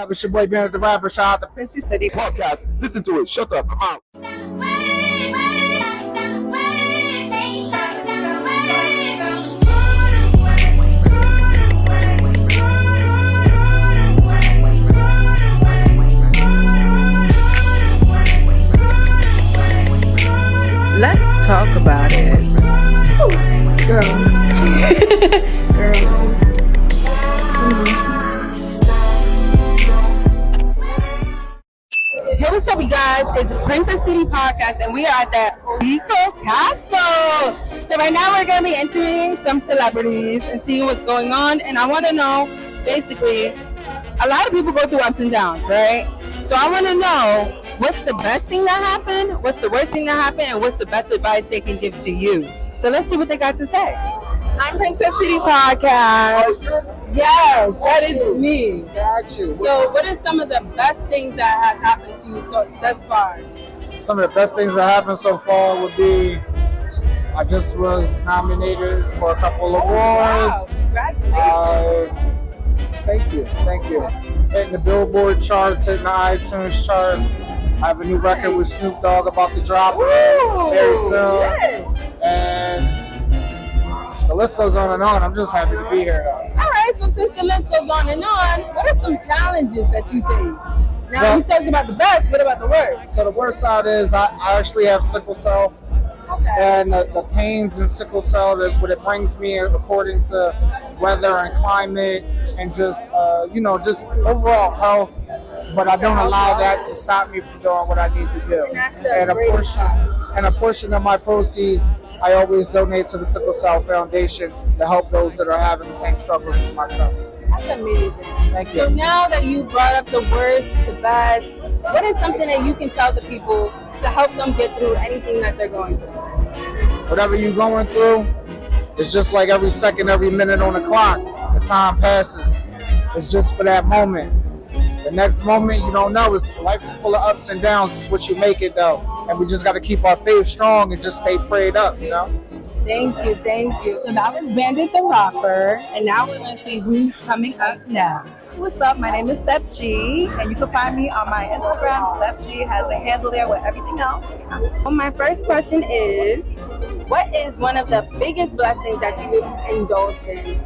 It's your boy Bandit the Rapper. Shout out to Princesscitypodcast. Listen to it. Shut up. I'm out. Let's talk about it. Girl. Girl. Hey, what's up, you guys? It's Princess City Podcast, and we are at the Pico Castle. So right now we're going to be interviewing some celebrities and seeing what's going on. And I want to know, basically, a lot of people go through ups and downs, right? So I want to know, what's the best thing that happened? What's the worst thing that happened? And what's the best advice they can give to you? So let's see what they got to say. I'm Princess City Podcast. Yes, that is me. Got you. So what are some of the best things that has happened to you thus far? Some of the best things that happened so far would be I just was nominated for a couple awards. Wow, congratulations. Thank you. Hitting the Billboard charts, hitting the iTunes charts. I have a new record with Snoop Dogg about to drop very soon. Yeah. And the list goes on and on. I'm just happy to be here, though. All right, so since the list goes on and on, what are some challenges that you face? Now, you talked about the best, what about the worst? So the worst side is I actually have sickle cell. Okay. And the pains in sickle cell, what it brings me according to weather and climate and just overall health. But I don't allow that to stop me from doing what I need to do. And a portion of my proceeds, I always donate to the Sickle Cell Foundation to help those that are having the same struggles as myself. That's amazing. Thank you. So now that you brought up the worst, the best, what is something that you can tell the people to help them get through anything that they're going through? Whatever you're going through, it's just like every second, every minute on the clock. The time passes. It's just for that moment. The next moment, you don't know. Life is full of ups and downs. It's what you make it, though. And we just got to keep our faith strong and just stay prayed up, you know? Thank you. So that was Bandit the Rapper, and now we're going to see who's coming up next. What's up? My name is Steph G, and you can find me on my Instagram. Steph G has a handle there with everything else. Well, my first question is, what is one of the biggest blessings that you've indulged in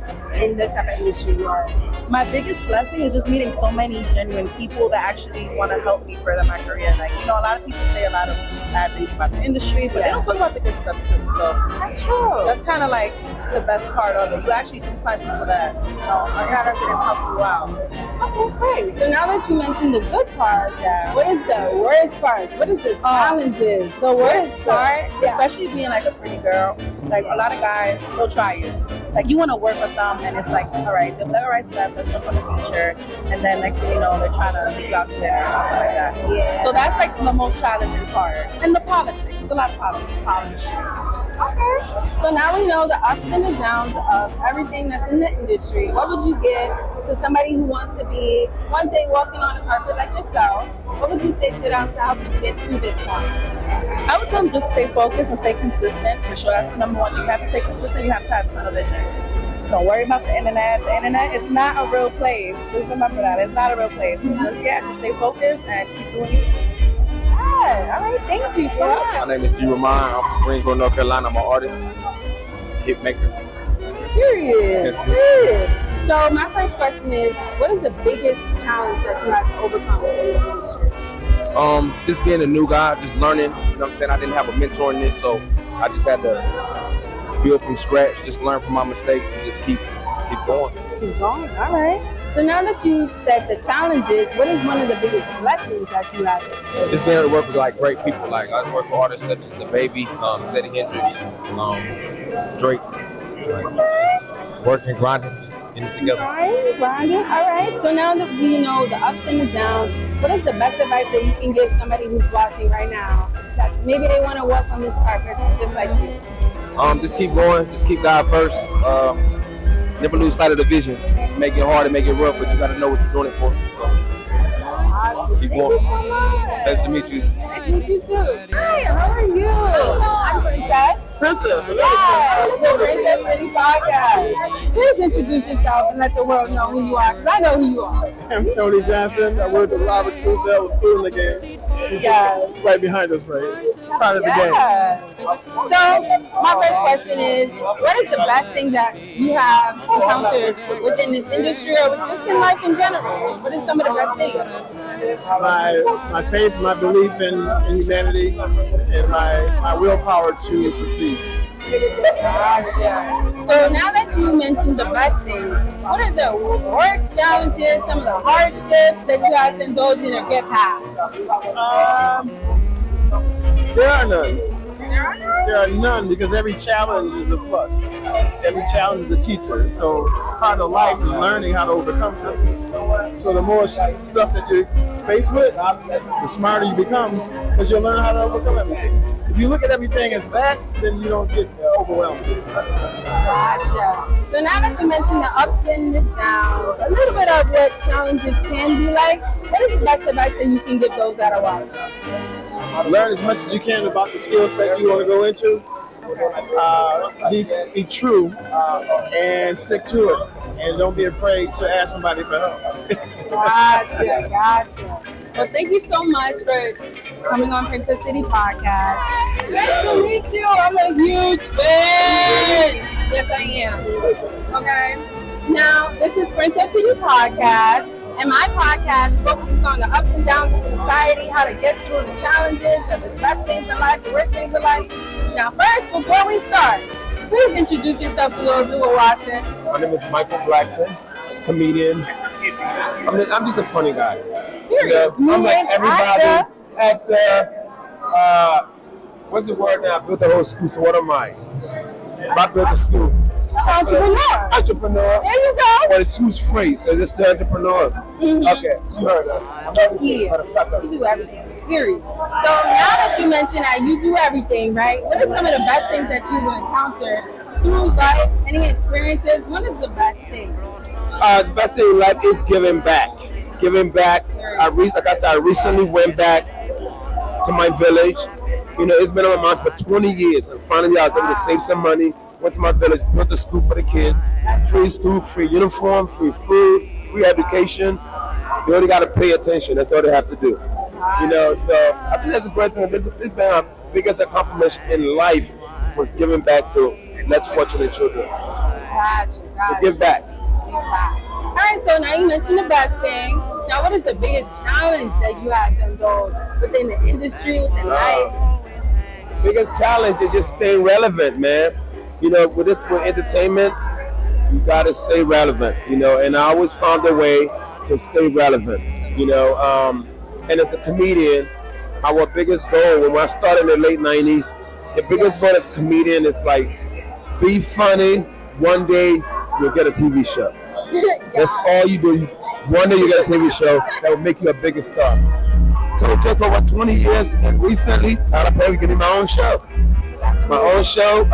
the type of industry you are? My biggest blessing is just meeting so many genuine people that actually want to help me further my career. Like, a lot of people say a lot of bad things about the industry, but they don't talk about the good stuff too. So that's true. That's kind of like the best part of it. You actually do find people that are interested in helping you out. Okay, great. So now that you mentioned the good parts, what is the worst parts? What is the challenges? The worst part, especially being like a pretty girl, like a lot of guys, they'll try you. Like you want to work with them, and it's like, all right, they'll be like, all right, Steph, let's jump on the feature, and then next thing you know, they're trying to take you out to dinner or something like that. Yeah. So that's like the most challenging part. And the politics, it's a lot of politics, politics. Okay. So now we know the ups and the downs of everything that's in the industry. What would you give to somebody who wants to be one day walking on a carpet like yourself? What would you say to them to help you get to this point? I would tell them just stay focused and stay consistent. For sure, that's the number one thing. You have to stay consistent. You have to have tunnel vision. Don't worry about the internet. The internet is not a real place. Just remember that. It's not a real place. So just stay focused and keep doing you. All right, thank you so much. My name is G. Ramon. I'm from Greensboro, North Carolina. I'm an artist, hit maker. Period. Period. So my first question is, what is the biggest challenge that you had to overcome in the industry? Just being a new guy, just learning. You know what I'm saying? I didn't have a mentor in this, so I just had to build from scratch, just learn from my mistakes, and just keep going. Keep going. All right. So now that you said the challenges, what is one of the biggest blessings that you had? Just being able to work with like great people. Like I work with artists such as The Baby, Seti Hendrix, Drake. Just working, grinding, getting it together. Grinding. All right. So now that we know the ups and the downs, what is the best advice that you can give somebody who's watching right now that maybe they want to walk on this carpet just like you? Just keep going. Just keep God first. Never lose sight of the vision. Make it hard and make it rough, but you got to know what you're doing it for. So keep going. Nice to meet you. Nice to meet you too. Hi, how are you? I'm Princess. Princess. Yes, the Princess City Podcast. Please introduce yourself and let the world know who you are, because I know who you are. I'm Tony Johnson. I work with Robert Crudell with Food in the Game. Yes. Right behind us, right? Part of the game. So, my first question is, what is the best thing that you have encountered within this industry or just in life in general? What is some of the best things? My faith, my belief in humanity, and my willpower to succeed. Gotcha. So now that you mentioned the best things, what are the worst challenges, some of the hardships that you had to indulge in or get past? There are none. There are none because every challenge is a plus. Every challenge is a teacher. So part of life is learning how to overcome things. So the more stuff that you're faced with, the smarter you become because you'll learn how to overcome everything. If you look at everything as that, then you don't get overwhelmed. Gotcha. So now that you mentioned the ups and the downs, a little bit of what challenges can be like, what is the best advice that you can give those that are watching? Learn as much as you can about the skill set you want to go into. Be true and stick to it. And don't be afraid to ask somebody for help. Gotcha. Well, thank you so much for coming on Princess City Podcast. Nice to meet you. I'm a huge fan. Yes, I am. Okay. Now, this is Princess City Podcast, and my podcast focuses on the ups and downs of society, how to get through the challenges, and the best things in life, the worst things in life. Now, first, before we start, please introduce yourself to those who are watching. My name is Michael Blackson, comedian. I'm just a funny guy. I'm like everybody's actor. What's the word now? I built the whole school, so what am I? I built the school. Entrepreneur. There you go. But it's who's free, so it's entrepreneur. Mm-hmm. Okay, you heard that. You do everything, period. So now that you mentioned that you do everything, right? What are some of the best things that you've encountered through life? Any experiences? What is the best thing? The best thing in life is giving back. Giving back. Like I said, I recently went back to my village. You know, it's been on my mind for 20 years, and finally I was able to save some money. Went to my village, built a school for the kids. Free school, free uniform, free food, free education. You only got to pay attention. That's all they have to do. You know, so I think that's a great thing. It's been our biggest accomplishment in life was giving back to less fortunate children. Gotcha. So give back. All right, so now you mentioned the best thing. Now, what is the biggest challenge that you had to indulge within the industry, within life? Biggest challenge is just staying relevant, man. You know, with entertainment, you gotta stay relevant. You know, and I always found a way to stay relevant. You know, and as a comedian, our biggest goal when I started in the late '90s, the biggest goal as a comedian is like be funny. One day you'll get a TV show. That's all you do. One day you get a TV show that will make you a bigger star. So just over 20 years, and recently, Tyler Perry getting my own show. My own show.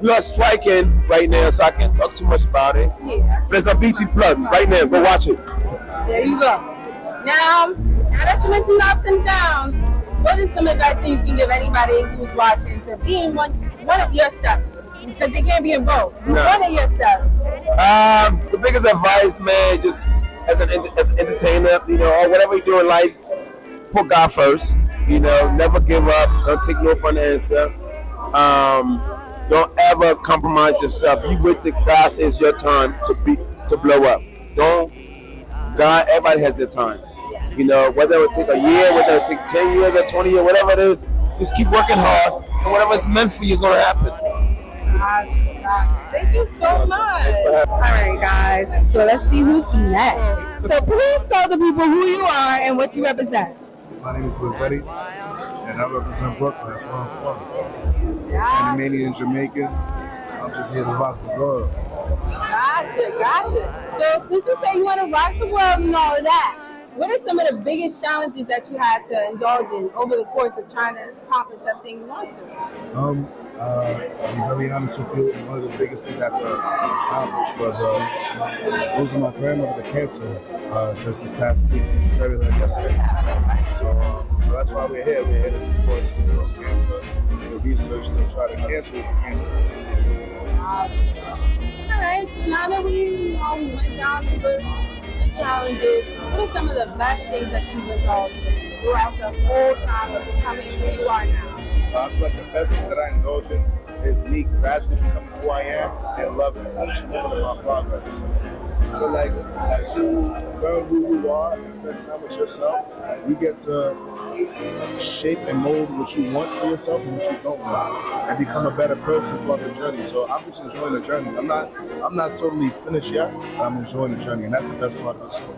We are striking right now, so I can't talk too much about it. Yeah. But it's on BT Plus right now. Go watch it. There you go. Now that you mentioned the ups and downs, what is some advice that you can give anybody who's watching to be in one of your steps? Because they can't be in both. No. One of your steps. The biggest advice, man, just as an entertainer, you know, or whatever you do in life, put God first. You know, never give up. Don't take no for an answer. Don't ever compromise yourself. You wait till God says your time to blow up. Everybody has their time. You know, whether it would take a year, whether it would take 10 years or 20 years, whatever it is, just keep working hard, and whatever's meant for you is going to happen. Gotcha. Thank you so much. All right, guys. So let's see who's next. So please tell the people who you are and what you represent. My name is Blazetti, and I represent Brooklyn. That's where I'm from. Panamanian Jamaican. I'm just here to rock the world. Gotcha. So since you say you want to rock the world and all of that, what are some of the biggest challenges that you had to indulge in over the course of trying to accomplish everything you want to? I'll be very honest with you. One of the biggest things I had to accomplish was losing my grandmother to cancer just this past week. She buried her yesterday. So that's why we're here. We're here to support cancer in the research to try to cancel the cancer. All right, so now that we went down into the challenges, what are some of the best things that you've indulged in throughout the whole time of becoming who you are now? I feel like the best thing that I indulge in is me gradually becoming who I am and loving each moment of my progress. I feel like as you learn who you are and spend time with yourself, you get to shape and mold what you want for yourself and what you don't want, and become a better person throughout the journey. So I'm just enjoying the journey. I'm not totally finished yet, but I'm enjoying the journey, and that's the best part of the story.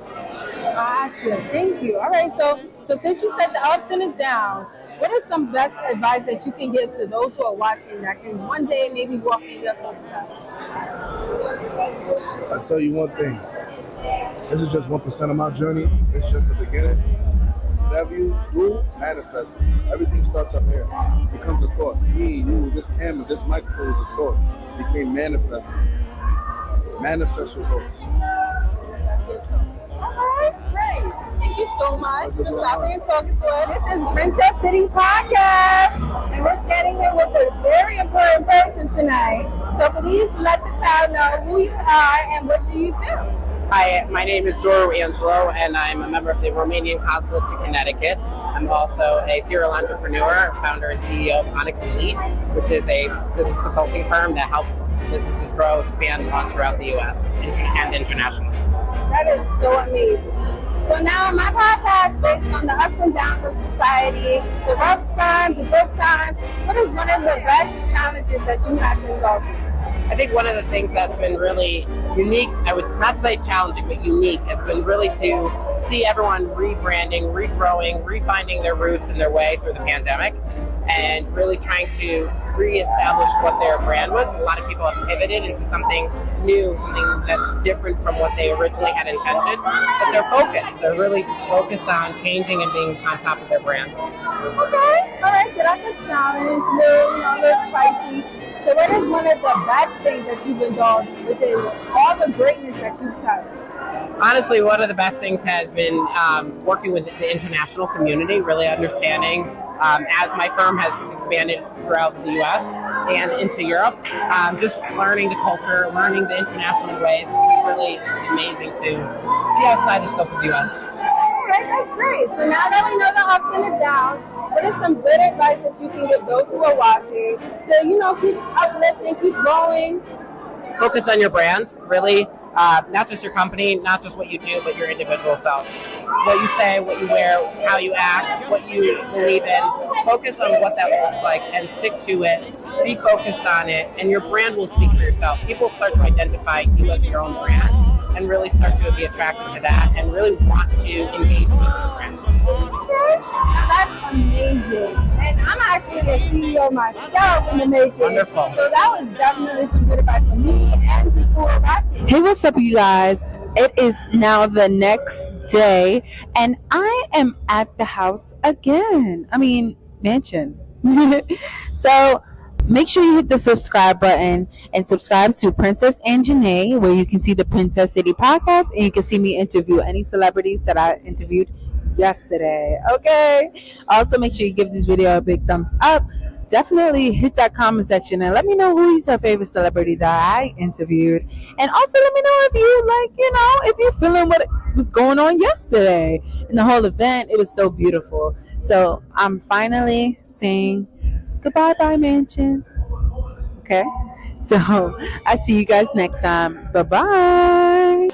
Gotcha. Thank you. All right. So since you said the ups and the downs, what is some best advice that you can give to those who are watching that can one day maybe walk in your footsteps? I'll tell you one thing. This is just 1% of my journey. It's just the beginning. Whatever you do, manifest it. Everything starts up here. It becomes a thought. Me, you, this camera, this microphone is a thought. It became manifested. Manifest your goals. That's your thought. All right, great. Thank you so much for stopping and talking to us. This is Princess City Podcast, and we're standing here with a very important person tonight. So please let the crowd know who you are and what do you do. Hi, my name is Doru Angelo, and I'm a member of the Romanian Consulate to Connecticut. I'm also a serial entrepreneur, founder and CEO of Onyx Elite, which is a business consulting firm that helps businesses grow, expand, and launch throughout the U.S. and internationally. That is so amazing. So now my podcast based on the ups and downs of society, the rough times, the good times. What is one of the best challenges that you had to indulge in? I think one of the things that's been really unique, I would not say challenging, but unique, has been really to see everyone rebranding, regrowing, refinding their roots and their way through the pandemic, and really trying to reestablish what their brand was. A lot of people have pivoted into something new, something that's different from what they originally had intended, but they're focused. They're really focused on changing and being on top of their brand. Okay, all right, so that's a challenge, a little spicy. So what is one of the best things that you've indulged within all the greatness that you've touched? Honestly, one of the best things has been working with the international community, really understanding as my firm has expanded throughout the U.S. and into Europe, just learning the culture, learning the international ways. It's been really amazing to see outside the scope of the U.S. All right, that's great. So now that we know the ups and the downs, what is some good advice that you can give those who are watching to, keep uplifting, keep going? Focus on your brand, really. Not just your company, not just what you do, but your individual self. What you say, what you wear, how you act, what you believe in. Focus on what that looks like and stick to it. Be focused on it, and your brand will speak for yourself. People start to identify you as your own brand and really start to be attracted to that and really want to engage with your brand. Okay, now that's amazing. And I'm actually a CEO myself in the making. Wonderful. So that was definitely some good advice for me and people who are watching. Hey, what's up, you guys? It is now the next day, and I am at the house again. Mansion. So make sure you hit the subscribe button and subscribe to Princess and Janae, where you can see the Princess City Podcast, and you can see me interview any celebrities that I interviewed yesterday. Okay. Also, make sure you give this video a big thumbs up. Definitely hit that comment section and let me know who is your favorite celebrity that I interviewed. And also let me know if you if you're feeling what was going on yesterday in the whole event. It was so beautiful. So I'm finally saying goodbye, mansion. Okay. So I see you guys next time. Bye-bye.